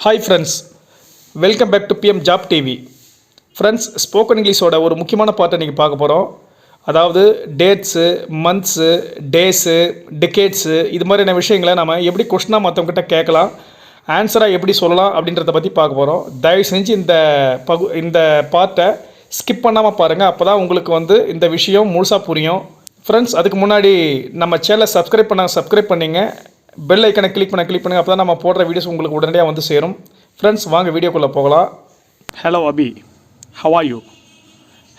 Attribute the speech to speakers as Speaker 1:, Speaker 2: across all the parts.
Speaker 1: Hi friends, welcome back to PM job TV. Friends, spoken இங்கிலீஷோட ஒரு முக்கியமான பார்ட்டை நீங்கள் பார்க்க போகிறோம். அதாவது டேட்ஸு, மந்த்ஸு, டேஸு, டிகேட்ஸு இது மாதிரியான விஷயங்களை நம்ம எப்படி கொஸ்டினாக மற்றவங்ககிட்ட கேட்கலாம், ஆன்சராக எப்படி சொல்லலாம் அப்படின்றத பற்றி பார்க்க போகிறோம். தயவு செஞ்சு இந்த பார்ட்டை ஸ்கிப் பண்ணாமல் பாருங்கள். அப்போ தான் உங்களுக்கு இந்த விஷயம் முழுசாக புரியும். ஃப்ரெண்ட்ஸ், அதுக்கு முன்னாடி நம்ம சேனலை சப்ஸ்கிரைப் பண்ணிங்க, பெல் ஐக்கனை கிளிக் பண்ணுங்கள். அப்போ தான் நம்ம போடுற வீடியோஸ் உங்களுக்கு உடனடியாக வந்து சேரும். ஃப்ரெண்ட்ஸ், வாங்க வீடியோக்குள்ளே போகலாம். Hello Abhi, how are you?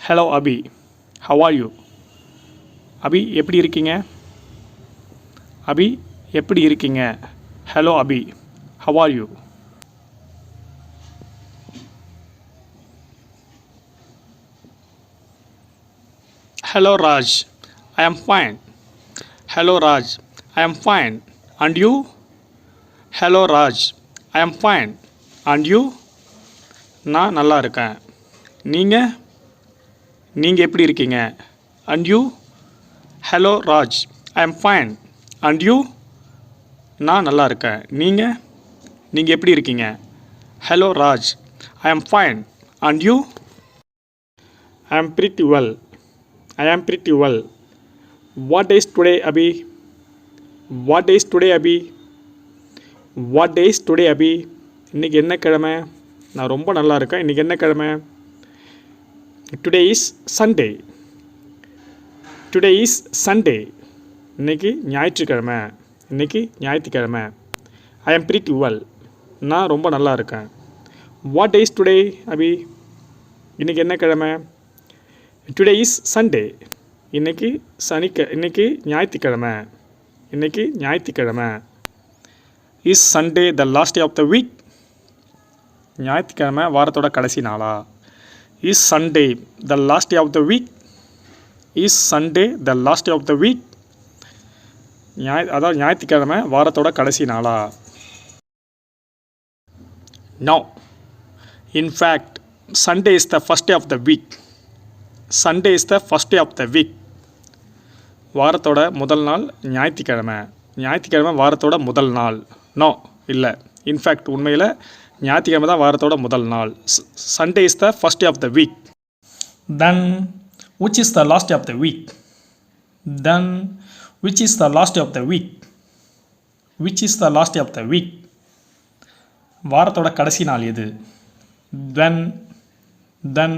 Speaker 1: Hello Abhi, how are you? Abhi எப்படி இருக்கீங்க? அபி எப்படி இருக்கீங்க? Hello Abhi, how are you? Hello Raj, I am fine. Hello Raj, I am fine. And you? Hello Raj, I am fine. And you? நான் நல்லா இருக்கேன். நீங்கள் எப்படி இருக்கீங்க? And you? Hello Raj, I am fine. And you? நான் நல்லா இருக்கேன். நீங்கள் எப்படி இருக்கீங்க? Hello Raj, I am fine. And you? I am pretty well. I am pretty well. What is today, Abhi? What is today, Abhi? What is today, Abhi? இன்றைக்கி என்ன கிழமை? நான் ரொம்ப நல்லா இருக்கேன். இன்றைக்கி என்ன கிழமை? Today is Sunday. Today is Sunday. இன்றைக்கி ஞாயிற்றுக்கிழமை. ஐ ஆம் பிரிட்டி வெல். நான் ரொம்ப நல்லா இருக்கேன். What is today, Abhi? இன்றைக்கி என்ன கிழமை? Today is Sunday. இன்றைக்கி ஞாயிற்றுக்கிழமை. Is Sunday the last day of the week? ஞாயிற்றுக்கிழமை வாரத்தோட கடைசி நாளா? Is Sunday the last day of the week? Is Sunday the last day of the week? அதாவது ஞாயிற்றுக்கிழமை வாரத்தோட கடைசி நாளா? No. In fact Sunday is the first day of the week. Sunday is the first day of the week. வாரத்தோட முதல் நாள் ஞாயிற்றுக்கிழமை வாரத்தோட முதல் நாள். நோ, இல்லை. இன்ஃபேக்ட் உண்மையில் ஞாயிற்றுக்கிழமை தான் வாரத்தோட முதல் நாள். Sunday is the first day of the week. Then which is the last day of the week? Then which is the last day of the week? Which is the last day of the week? வாரத்தோட கடைசி நாள் எது? Then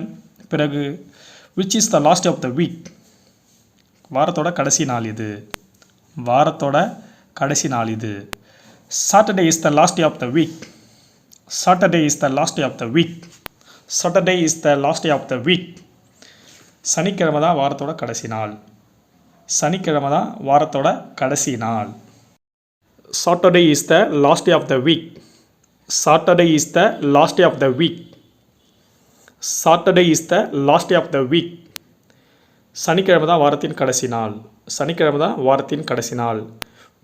Speaker 1: பிறகு which is the last day of the week? வாரத்தோட கடைசி நாள் இது. Saturday is the last day of the week. Saturday is the last day of the week. Saturday is the last day of the week. சனிக்கிழமை தான் வாரத்தோட கடைசி நாள். Saturday is the last day of the week. Saturday is the last day of the week. Saturday is the last day of the week. சனிக்கிழமை தான் வாரத்தின் கடைசி நாள்.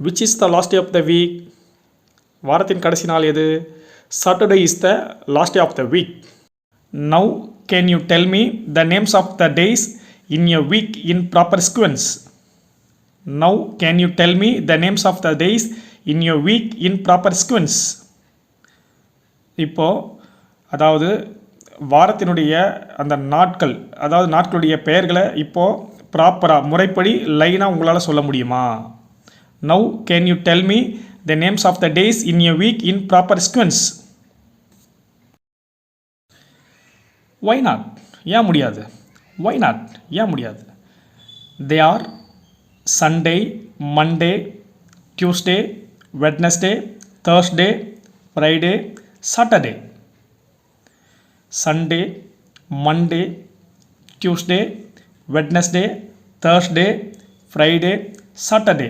Speaker 1: Which is the last day of the week? வாரத்தின் கடைசி நாள் எது? Saturday is the last day of the week. Now can you tell me the names of the days in a week in proper sequence? Now can you tell me the names of the days in a week in proper sequence? இப்போது அதாவது வாரத்தினுடைய அந்த நாட்களுடைய பெயர்களை இப்போது ப்ராப்பராக முறைப்படி லைனாக உங்களால் சொல்ல முடியுமா? Now can you tell me the names of the days in a week in proper sequence? Why not? ஏன் முடியாது? Why not? ஏன் முடியாது? They are Sunday, Monday, Tuesday, Wednesday, Thursday, Friday, Saturday. Sunday, Monday, Tuesday, Wednesday, Thursday, Friday, Saturday.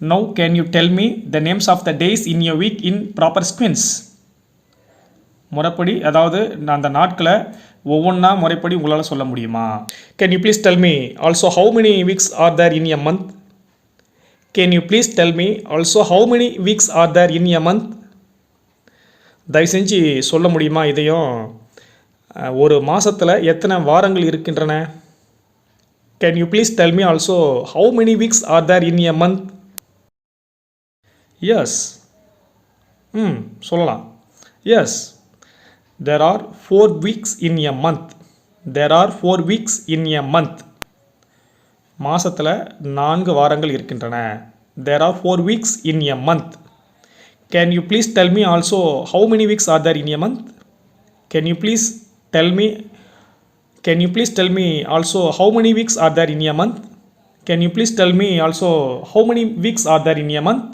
Speaker 1: Now can you tell me the names of the days in your week in proper sequence? முறைப்படி அதாவது அந்த நாட்களை ஒவ்வொன்றா முறைப்படி உங்களால் சொல்ல முடியுமா? Can you please tell me also how many weeks are there in a month? Can you please tell me also how many weeks are there in a month? தயவு செஞ்சு சொல்ல முடியுமா இதையும்? ஒரு மாதத்தில் எத்தனை வாரங்கள் இருக்கின்றன? Can you please tell me also how many weeks are there in a month? Yes. சொல்லலாம். Yes, there are 4 weeks in a month. there are 4 weeks in a month. மாசத்துல 4 வாரங்கள் இருக்கின்றன. there are 4 weeks in a month. Can you please tell me also how many weeks are there in a month? Can you please tell me also how many weeks are there in a month? Can you please tell me also how many weeks are there in a month?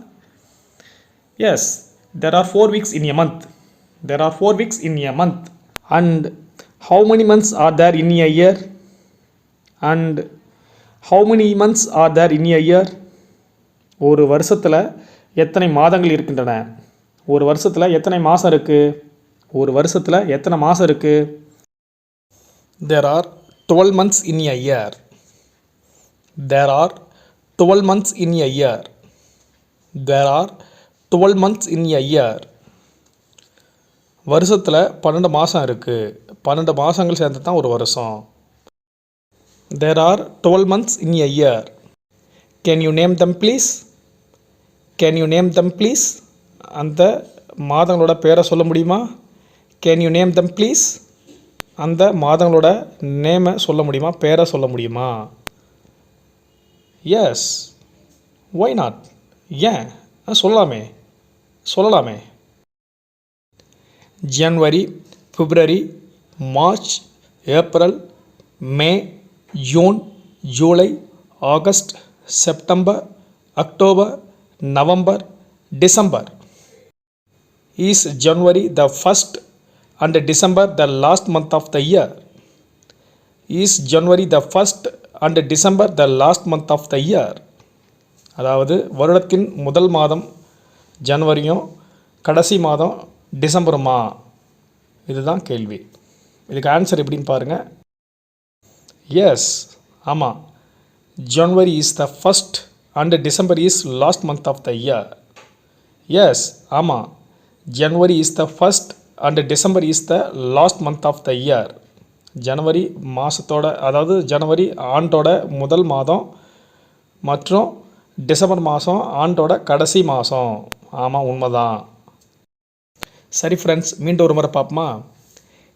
Speaker 1: Yes, there are 4 weeks in a month. There are 4 weeks in a month. And how many months are there in a year? And how many months are there in a year? ஒரு வருஷத்தில் எத்தனை மாதங்கள் இருக்கின்றன? ஒரு வருஷத்தில் எத்தனை மாதம் இருக்குது? ஒரு வருஷத்தில் எத்தனை மாதம் இருக்குது? There are 12 months in a year. There are 12 months in a year. There are 12 months in a year. வருஷத்தில் 12 மாதம் இருக்குது. 12 மாதங்கள் சேர்ந்து தான் ஒரு வருஷம். There are 12 months in a year. Can you name them please? Can you name them please? அந்த மாதங்களோட பேரை சொல்ல முடியுமா? Can you name them please? அந்த மாதங்களோட நேமை சொல்ல முடியுமா? பேரை சொல்ல முடியுமா? Yes, why not? ஏன் சொல்லலாமே. January, February, March, April, May, June, July, August, September, October, November, December. Is January the first and December the last month of the year? Is January the first and December the last month of the year? அதாவது வருடத்தின் முதல் மாதம் ஜனவரியும் கடைசி மாதம் டிசம்பருமா? இதுதான் கேள்வி. இதுக்கு answer எப்படின்னு பாருங்கள். எஸ், ஆமாம். January is the first and December is last month of the year. Yes, ஆமாம். January is the first and December is the last month of the year. ஜனவரி மாதத்தோட, அதாவது ஜனவரி ஆண்டோட முதல் மாதம் மற்றும் டிசம்பர் மாதம் ஆண்டோட கடைசி மாதம். ஆமாம், உண்மைதான். சரி ஃப்ரெண்ட்ஸ், மீண்டும் ஒரு முறை பார்ப்போமா?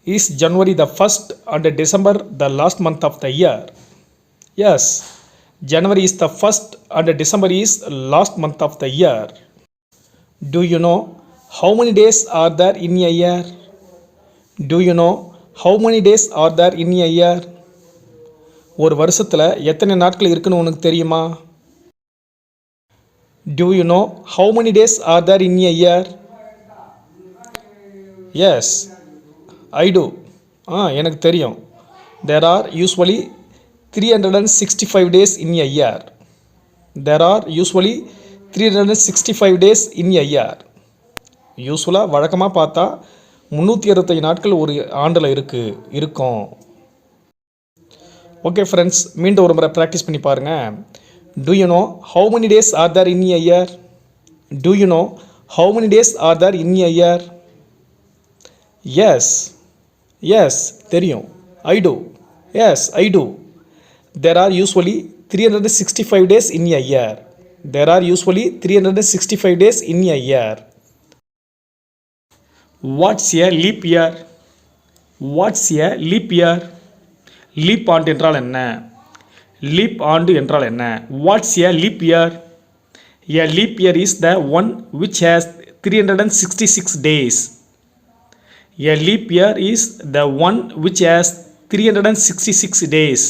Speaker 1: Is January the first and December the last month of the year? Yes, January is the first and December is last month of the year. Do you know how many days are there in a year? Do you know how many days are there in a year? ஒரு வருஷத்தில் எத்தனை நாட்கள் இருக்குன்னு உனக்கு தெரியுமா? Do you know how many days are there in a year? Yes, I do. எனக்கு தெரியும். There are usually 365 days in a year. There are usually 365 days in a year. யூஸ்வலாக வழக்கமாக பார்த்தா 365 நாட்கள் ஒரு ஆண்டில் இருக்கும். ஓகே ஃப்ரெண்ட்ஸ், மீண்டும் ஒரு முறை ப்ராக்டிஸ் பண்ணி பாருங்கள். Do you know how many days are there in a year? Do you know how many days are there in a year? Yes, தெரியும். I do. Yes, I do. There are usually 365 days in a year. There are usually 365 days in a year. What's a leap year? What's a leap year? Leap ஆண்டு என்றால் என்ன? Leap ஆண்டு என்றால் என்ன? What's a leap year? A leap year is the one which has 366 days. A leap year is the one which has 366 days.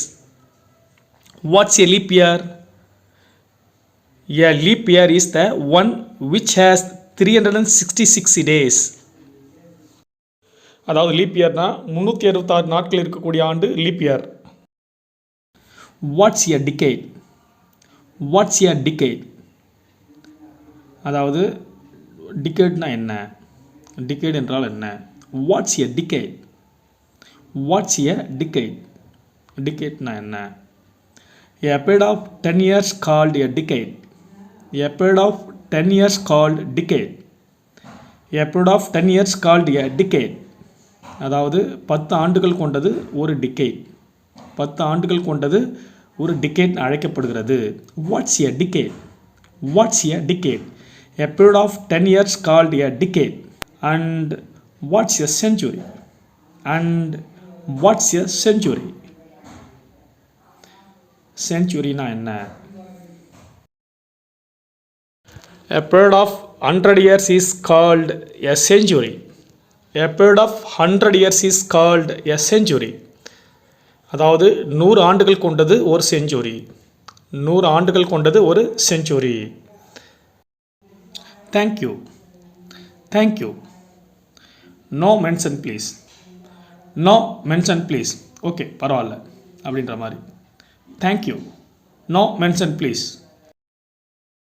Speaker 1: What's a leap year? A leap year is the one which has 366 days. அதாவது leap இயர்னா 366 நாட்கள் இருக்கக்கூடிய ஆண்டு leap year. What's a decade? What's a decade? அதாவது டிகேட்னா என்ன? Decade என்றால் என்ன? What's a decade? What's a decade? டிகேட்னா என்ன? A period of 10 years called a decade. A period of 10 years called decade. A period of 10 years called a decade. அதாவது 10 ஆண்டுகள் கொண்டது ஒரு டிகேட். 10 ஆண்டுகள் கொண்டது ஒரு டிகேட் அழைக்கப்படுகிறது. What's a decade? What's a decade? A period of 10 years called a decade. And what's a century? And what's a century? Centuryனா என்ன? A period of 100 years is called a century. A period of 100 years is called a century. அதாவது 100 ஆண்டுகள் கொண்டது ஒரு century. 100 ஆண்டுகள் கொண்டது ஒரு century. Thank you. Thank you. No mention please. No mention please. Okay பரவாயில்ல அப்படின்ற மாதிரி. Thank you. No mention please.